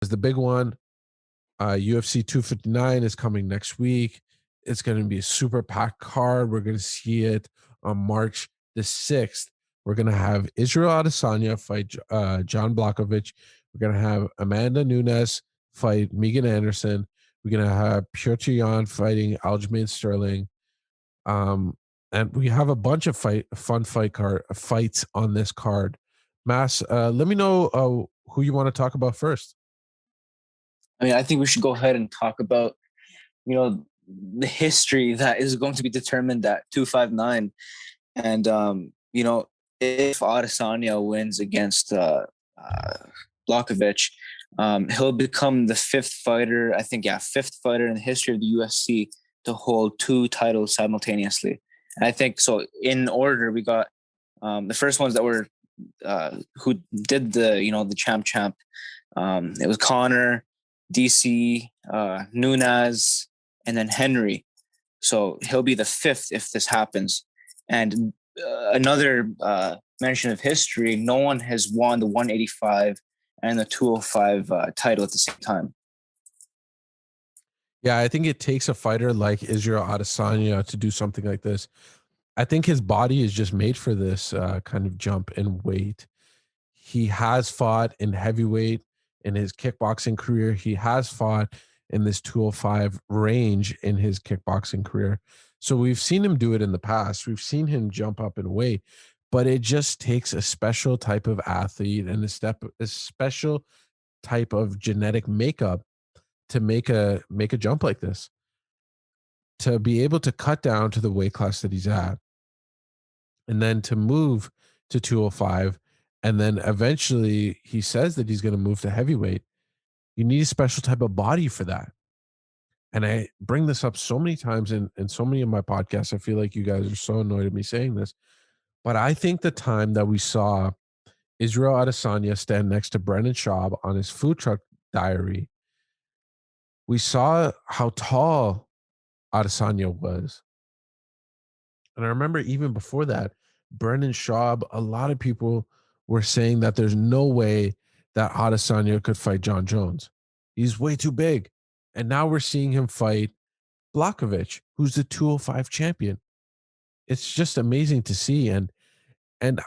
is the big one. UFC 259 is coming next week. It's going to be a super packed card. We're going to see it on March the 6th. We're going to have Israel Adesanya fight Jan Błachowicz. We're going to have Amanda Nunes fight Megan Anderson. We're going to have Petr Yan fighting Aljamain Sterling. And we have a bunch of fun fights on this card. Mass, let me know who you want to talk about first. I mean, I think we should go ahead and talk about, the history that is going to be determined at 259. And, if Adesanya wins against Błachowicz, he'll become the fifth fighter in the history of the UFC to hold two titles simultaneously. And I think so. In order, we got the first ones that were who did the champ. It was Connor, DC, Nunes, and then Henry. So he'll be the fifth if this happens. And another mention of history: no one has won the 185 and the 205 title at the same time. Yeah, I think it takes a fighter like Israel Adesanya to do something like this. I think his body is just made for this kind of jump in weight. He has fought in heavyweight in his kickboxing career. He has fought in this 205 range in his kickboxing career. So we've seen him do it in the past. We've seen him jump up in weight, but it just takes a special type of athlete and a special type of genetic makeup to make a jump like this, to be able to cut down to the weight class that he's at, and then to move to 205. And then eventually he says that he's going to move to heavyweight. You need a special type of body for that. And I bring this up so many times in so many of my podcasts. I feel like you guys are so annoyed at me saying this. But I think the time that we saw Israel Adesanya stand next to Brendan Schaub on his food truck diary, we saw how tall Adesanya was. And I remember even before that, Brendan Schaub, a lot of people were saying that there's no way that Adesanya could fight John Jones. He's way too big. And now we're seeing him fight Błachowicz, who's the 205 champion. It's just amazing to see. And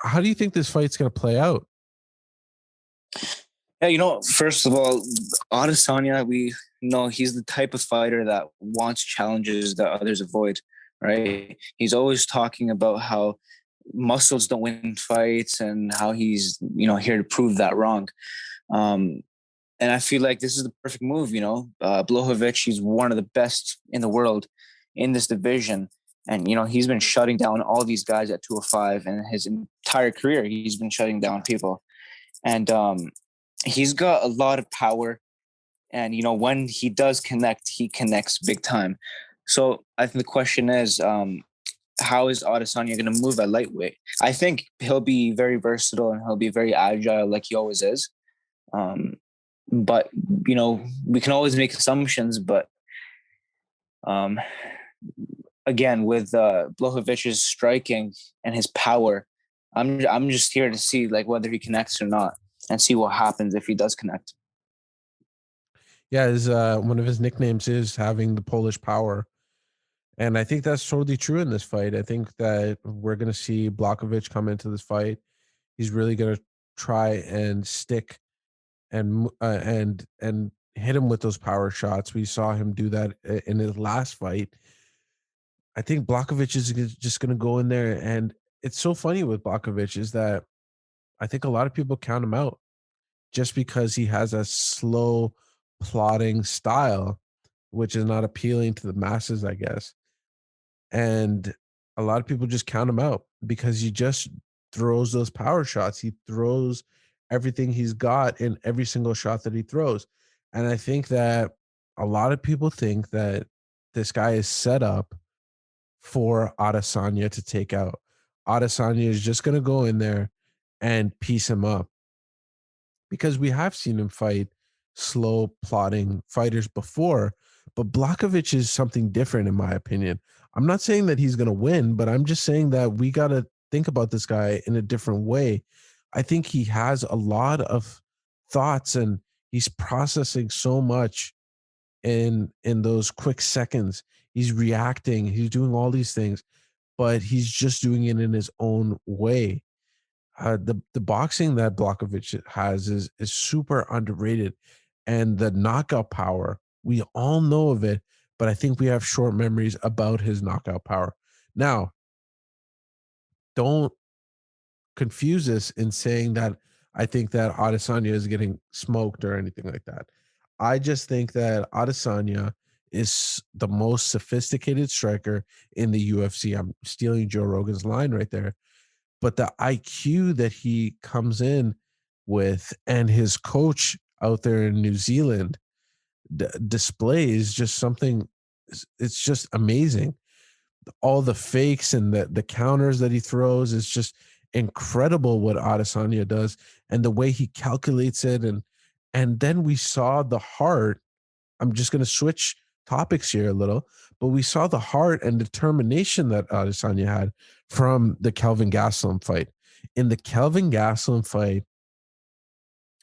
how do you think this fight's going to play out? Yeah, first of all, Adesanya, we know he's the type of fighter that wants challenges that others avoid, right? He's always talking about how muscles don't win fights and how he's, here to prove that wrong. And I feel like this is the perfect move, Błachowicz, he's one of the best in the world in this division. And, he's been shutting down all these guys at 205, and his entire career, he's been shutting down people. And he's got a lot of power. And, when he does connect, he connects big time. So I think the question is, how is Adesanya going to move at lightweight? I think he'll be very versatile and he'll be very agile like he always is. But, we can always make assumptions. But again, with Blachowicz striking and his power, I'm just here to see whether he connects or not and see what happens if he does connect. Yeah, one of his nicknames is having the Polish power. And I think that's totally true in this fight. I think that we're going to see Błachowicz come into this fight. He's really going to try and stick and hit him with those power shots. We saw him do that in his last fight. I think Błachowicz is just going to go in there. And it's so funny with Błachowicz is that I think a lot of people count him out just because he has a slow, plodding style, which is not appealing to the masses, I guess. And a lot of people just count him out because he just throws those power shots. He throws everything he's got in every single shot that he throws. And I think that a lot of people think that this guy is set up for Adesanya to take out. Adesanya is just going to go in there and piece him up, because we have seen him fight slow, plodding fighters before. But Błachowicz is something different, in my opinion. I'm not saying that he's going to win, but I'm just saying that we got to think about this guy in a different way. I think he has a lot of thoughts and He's processing so much in those quick seconds. He's reacting. He's doing all these things, but he's just doing it in his own way. The boxing that Błachowicz has is super underrated, and the knockout power, we all know of it, but I think we have short memories about his knockout power. Now, don't confuse this in saying that I think that Adesanya is getting smoked or anything like that. I just think that Adesanya is the most sophisticated striker in the UFC. I'm stealing Joe Rogan's line right there. But the IQ that he comes in with and his coach out there in New Zealand displays just something, it's just amazing. All the fakes and the counters that he throws is just incredible what Adesanya does, and the way he calculates it. And then we saw the heart. I'm just going to switch topics here a little, but we saw the heart and determination that Adesanya had from the Kelvin Gastelum fight. In the Kelvin Gastelum fight,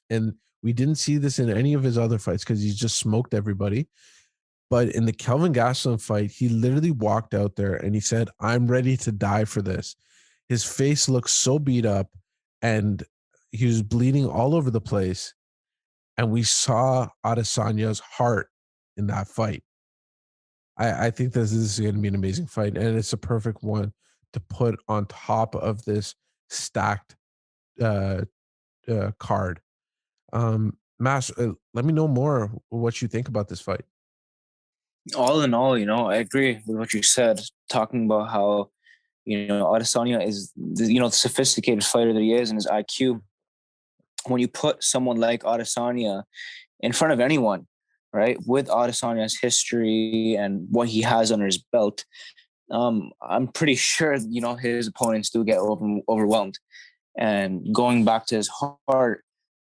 and we didn't see this in any of his other fights because he's just smoked everybody. But in the Kelvin Gastelum fight, he literally walked out there and he said, "I'm ready to die for this." His face looked so beat up and he was bleeding all over the place. And we saw Adesanya's heart in that fight. I think this is going to be an amazing fight, and it's a perfect one to put on top of this stacked uh, card. Mash, let me know more what you think about this fight. All in all, I agree with what you said, talking about how, Adesanya is, the sophisticated fighter that he is and his IQ. When you put someone like Adesanya in front of anyone, right, with Adesanya's history and what he has under his belt, I'm pretty sure, his opponents do get overwhelmed. And going back to his heart,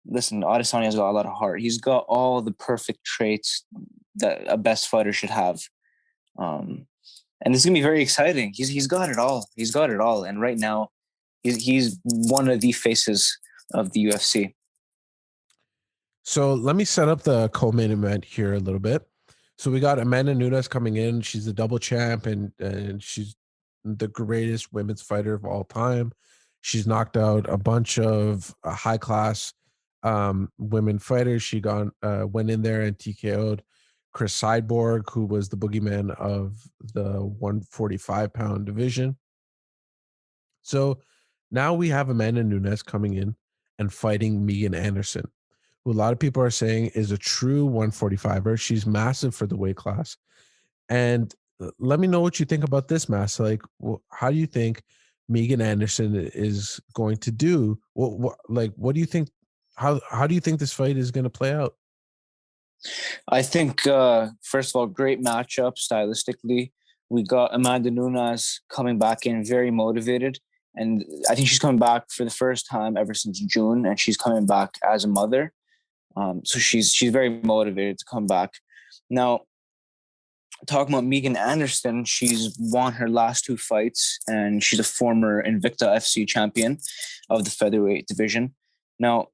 listen, Adesanya's got a lot of heart. He's got all the perfect traits that a best fighter should have. And this is gonna be very exciting. He's got it all. He's got it all. And right now, he's one of the faces of the UFC. So let me set up the co-main event here a little bit. So we got Amanda Nunes coming in. She's the double champ, and she's the greatest women's fighter of all time. She's knocked out a bunch of high class women fighters. She went in there and TKO'd Chris Cyborg, who was the boogeyman of the 145-pound division. So now we have Amanda Nunes coming in and fighting Megan Anderson, who a lot of people are saying is a true 145er. She's massive for the weight class. And let me know what you think about this, Mass. Like, how do you think Megan Anderson is going to do? What do you think? How do you think this fight is going to play out? I think, first of all, great matchup stylistically. We got Amanda Nunes coming back in very motivated. And I think she's coming back for the first time ever since June, and she's coming back as a mother. So she's very motivated to come back. Now, talking about Megan Anderson, she's won her last two fights, and she's a former Invicta FC champion of the featherweight division. Now,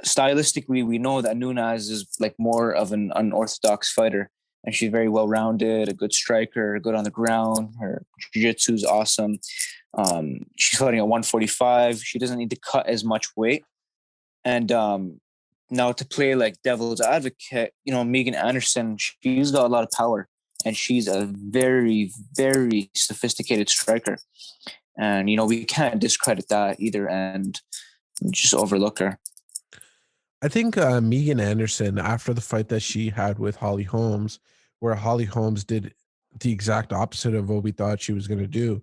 stylistically, we know that Nunes is like more of an unorthodox fighter, and she's very well-rounded, a good striker, good on the ground. Her jiu-jitsu is awesome. She's fighting at 145. She doesn't need to cut as much weight. And now to play like devil's advocate, Megan Anderson, she's got a lot of power, and she's a very, very sophisticated striker. And, we can't discredit that either and just overlook her. I think Megan Anderson, after the fight that she had with Holly Holmes, where Holly Holmes did the exact opposite of what we thought she was going to do.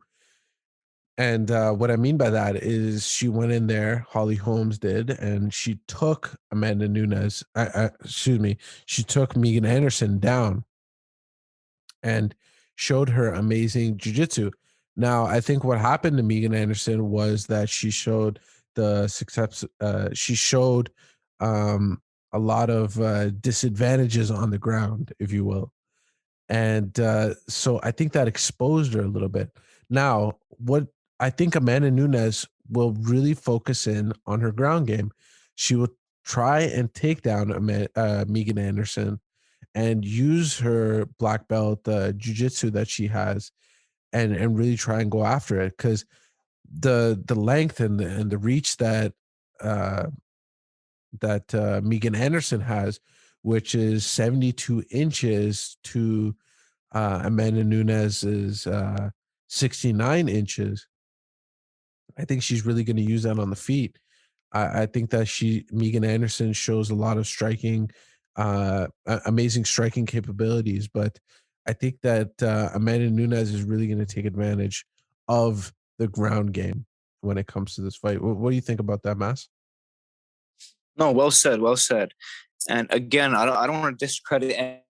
And what I mean by that is she went in there, Holly Holmes did, and she took Amanda Nunes, she took Megan Anderson down and showed her amazing jiu-jitsu. Now, I think what happened to Megan Anderson was that she showed the success, she showed a lot of disadvantages on the ground, if you will. And so I think that exposed her a little bit. Now, what I think Amanda Nunes will really focus in on her ground game. She will try and take down Megan Anderson and use her black belt jiu-jitsu that she has and really try and go after it, because the length and the reach that Megan Anderson has, which is 72 inches to Amanda Nunes's 69 inches. I think she's really going to use that on the feet. I think that Megan Anderson shows a lot of striking, amazing striking capabilities, but I think that Amanda Nunes is really going to take advantage of the ground game when it comes to this fight. What do you think about that, Mass? No, well said, well said. And again, I don't want to discredit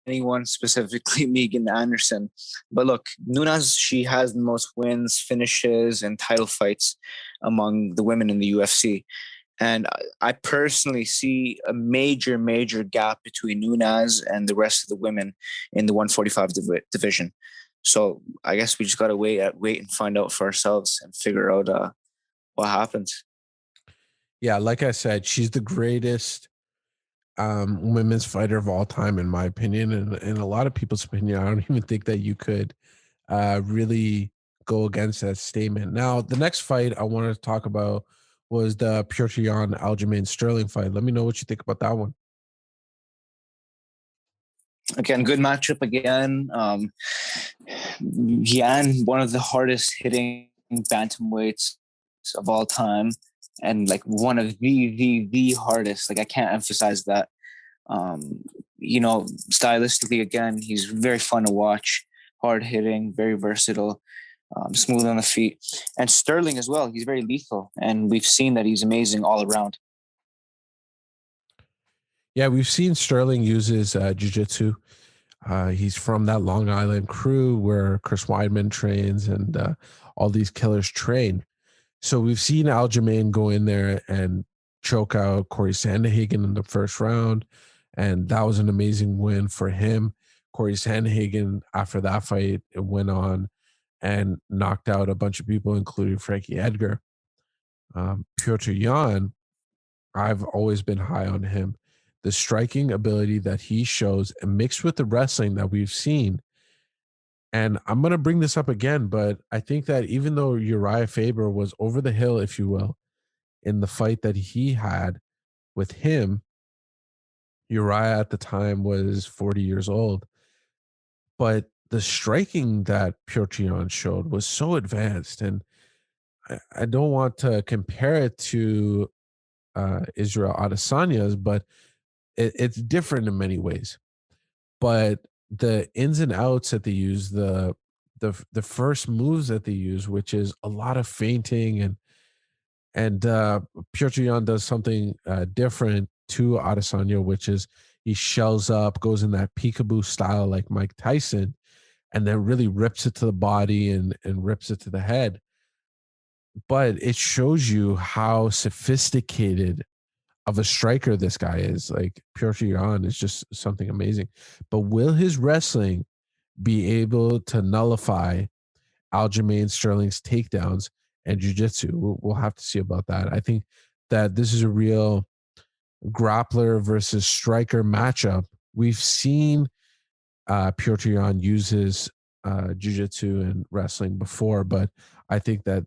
anyone, specifically Megan Anderson. But look, Nunes, she has the most wins, finishes, and title fights among the women in the UFC. And I personally see a major, major gap between Nunes and the rest of the women in the 145 division. So I guess we just got to wait and find out for ourselves and figure out what happens. Yeah, like I said, she's the greatest women's fighter of all time, in my opinion, and in a lot of people's opinion. I don't even think that you could really go against that statement. Now, the next fight I wanted to talk about was the Petr Yan Aljamain Sterling fight. Let me know what you think about that one. Again, good matchup again. Jan, one of the hardest hitting bantamweights of all time, and like one of the hardest. Like, I can't emphasize that. Stylistically, again, he's very fun to watch, hard hitting, very versatile, smooth on the feet. And Sterling as well, he's very lethal, and we've seen that he's amazing all around. Yeah, we've seen Sterling use his jiu-jitsu. He's from that Long Island crew where Chris Weidman trains and all these killers train. So we've seen Aljamain go in there and choke out Corey Sandhagen in the first round, and that was an amazing win for him. Corey Sandhagen, after that fight, it went on and knocked out a bunch of people, including Frankie Edgar. Petr Yan, I've always been high on him. The striking ability that he shows, and mixed with the wrestling that we've seen. And I'm going to bring this up again, but I think that even though Uriah Faber was over the hill, if you will, in the fight that he had with him, Uriah at the time was 40 years old. But the striking that Petr Yan showed was so advanced. And I don't want to compare it to Israel Adesanya's, but it's different in many ways. But the ins and outs that they use, the first moves that they use, which is a lot of feinting, and Petr Yan does something different to Adesanya, which is he shells up, goes in that peekaboo style like Mike Tyson, and then really rips it to the body and rips it to the head. But it shows you how sophisticated of a striker this guy is. Like, Petr Yan is just something amazing. But will his wrestling be able to nullify Aljamain Sterling's takedowns and jiu-jitsu? We'll have to see about that. I think that this is a real grappler versus striker matchup. We've seen Petr Yan use his jiu-jitsu and wrestling before, but I think that,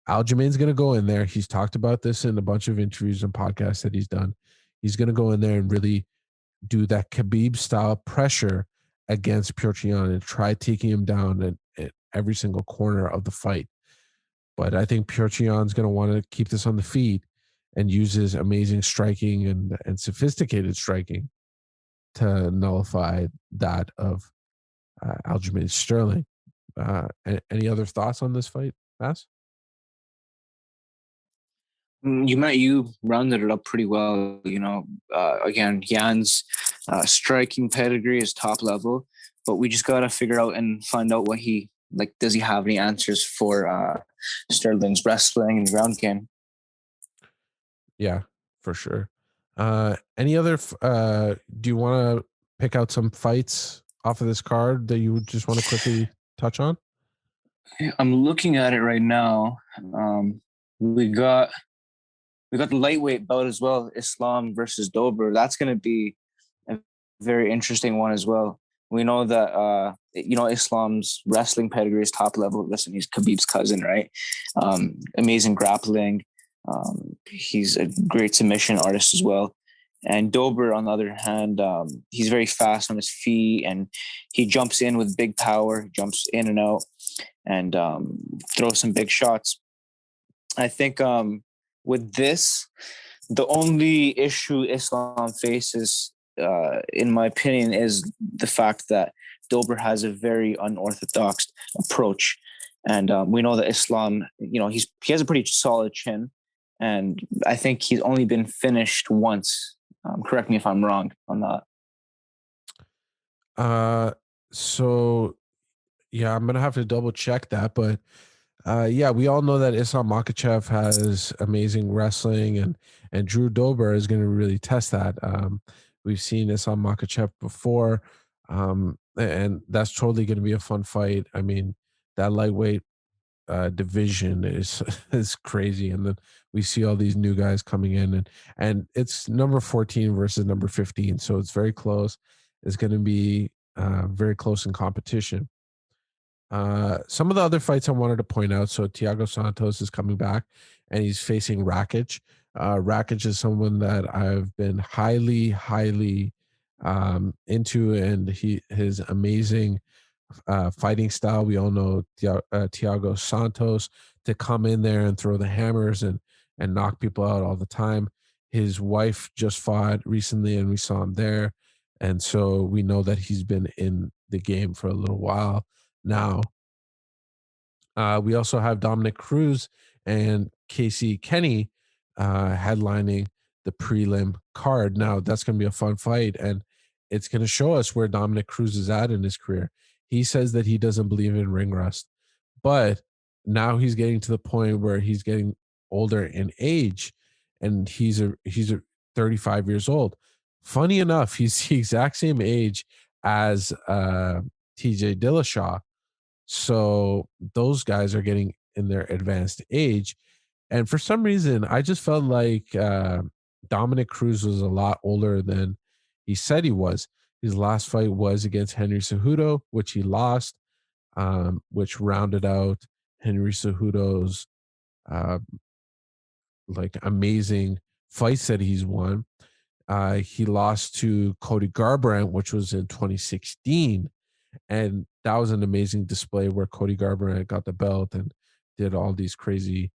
Aljamain's going to go in there. He's talked about this in a bunch of interviews and podcasts that he's done. He's going to go in there and really do that Khabib-style pressure against Petr Yan and try taking him down at every single corner of the fight. But I think Petr Yan's going to want to keep this on the feet and use his amazing striking and sophisticated striking to nullify that of Aljamain Sterling. Any other thoughts on this fight, Mass? You rounded it up pretty well. Again, Jan's striking pedigree is top level, but we just gotta figure out and find out what he like. Does he have any answers for Sterling's wrestling and ground game? Yeah, for sure. Any other? Do you want to pick out some fights off of this card that you just want to quickly touch on? I'm looking at it right now. We got We got the lightweight bout as well, Islam versus Dober. That's going to be a very interesting one as well. We know that Islam's wrestling pedigree is top level wrestling. He's Khabib's cousin, right? Amazing grappling. He's a great submission artist as well. And Dober, on the other hand, he's very fast on his feet, and he jumps in with big power, jumps in and out, and throws some big shots. I think with this, the only issue Islam faces, in my opinion, is the fact that Dober has a very unorthodox approach. And we know that Islam, he has a pretty solid chin. And I think he's only been finished once. Correct me if I'm wrong on that. So yeah, I'm gonna have to double check that, but yeah, we all know that Islam Makhachev has amazing wrestling, and Drew Dober is gonna really test that. We've seen Islam Makhachev before, and that's totally gonna be a fun fight. I mean, that lightweight division is is crazy, and then we see all these new guys coming in, and it's number 14 versus number 15, so it's very close. It's going to be very close in competition. Some of the other fights I wanted to point out. So Thiago Santos is coming back, and he's facing Rakic. Rakic is someone that I've been highly into, and his amazing fighting style. We all know Thiago Santos to come in there and throw the hammers and knock people out all the time. His wife just fought recently, and we saw him there, and so we know that he's been in the game for a little while now. We also have Dominick Cruz and Casey Kenny headlining the prelim card. Now that's going to be a fun fight, and it's going to show us where Dominick Cruz is at in his career. He says that he doesn't believe in ring rust, but now he's getting to the point where he's getting older in age, and he's 35 years old. Funny enough, he's the exact same age as TJ Dillashaw. So those guys are getting in their advanced age. And for some reason, I just felt like Dominick Cruz was a lot older than he said he was. His last fight was against Henry Cejudo, which he lost, which rounded out Henry Cejudo's like amazing fights that he's won. He lost to Cody Garbrandt, which was in 2016. And that was an amazing display where Cody Garbrandt got the belt and did all these crazy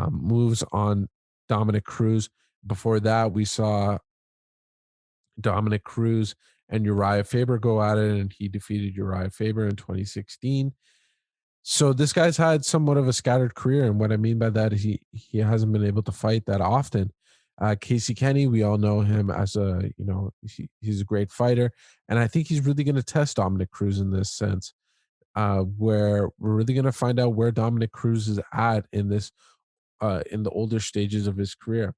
moves on Dominick Cruz. Before that, we saw Dominick Cruz and Uriah Faber go at it, and he defeated Uriah Faber in 2016. So this guy's had somewhat of a scattered career, and what I mean by that is he hasn't been able to fight that often. Casey Kenny, we all know him as he's a great fighter, and I think he's really going to test Dominick Cruz in this sense, where we're really going to find out where Dominick Cruz is at in this in the older stages of his career.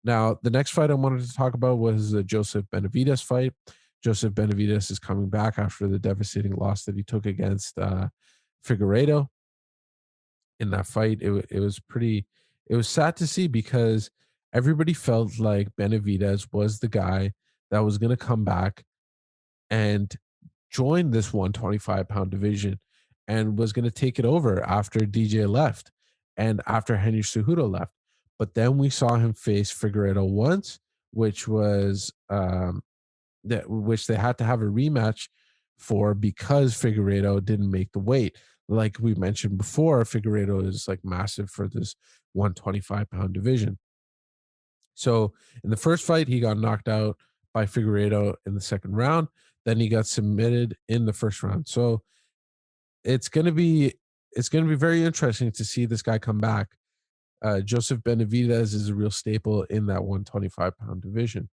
Now, the next fight I wanted to talk about was the Joseph Benavidez fight. Joseph Benavidez is coming back after the devastating loss that he took against Figueiredo. In that fight, it was sad to see, because everybody felt like Benavidez was the guy that was going to come back and join this 125-pound division and was going to take it over after DJ left and after Henry Cejudo left. But then we saw him face Figueiredo once, which was which they had to have a rematch for because Figueiredo didn't make the weight. Like we mentioned before, Figueiredo is like massive for this 125-pound division. So in the first fight, he got knocked out by Figueiredo in the second round. Then he got submitted in the first round. So it's gonna be very interesting to see this guy come back. Joseph Benavidez is a real staple in that 125-pound division.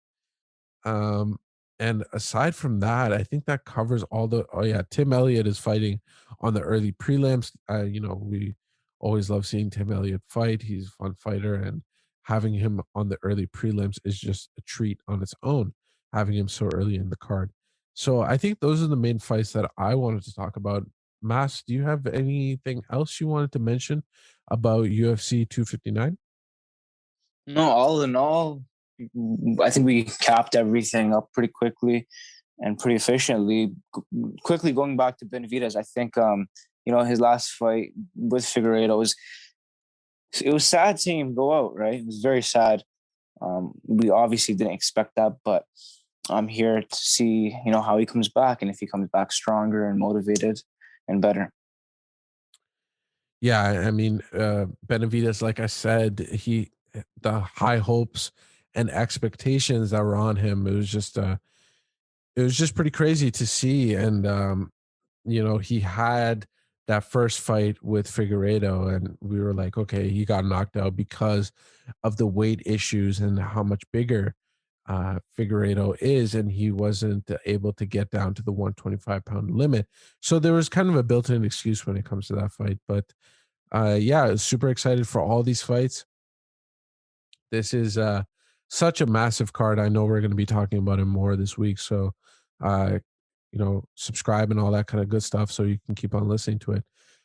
And aside from that, I think that covers all the. Oh yeah, Tim Elliott is fighting on the early prelims. We always love seeing Tim Elliott fight. He's a fun fighter, and having him on the early prelims is just a treat on its own. Having him so early in the card. So I think those are the main fights that I wanted to talk about. Mas, do you have anything else you wanted to mention about UFC 259? No, all in all, I think we capped everything up pretty quickly and pretty efficiently. Quickly going back to Benavidez, I think his last fight with Figueiredo was sad seeing him go out. Right, it was very sad. We obviously didn't expect that, but I'm here to see how he comes back and if he comes back stronger and motivated and better. Yeah, I mean, Benavidez, like I said, the high hopes and expectations that were on him, it was just pretty crazy to see. And he had that first fight with Figueiredo, and we were like, okay, he got knocked out because of the weight issues and how much bigger Figueiredo is, and he wasn't able to get down to the 125-pound limit. So there was kind of a built-in excuse when it comes to that fight. But yeah, super excited for all these fights. This is such a massive card. I know we're going to be talking about it more this week. So, uh, subscribe and all that kind of good stuff so you can keep on listening to it.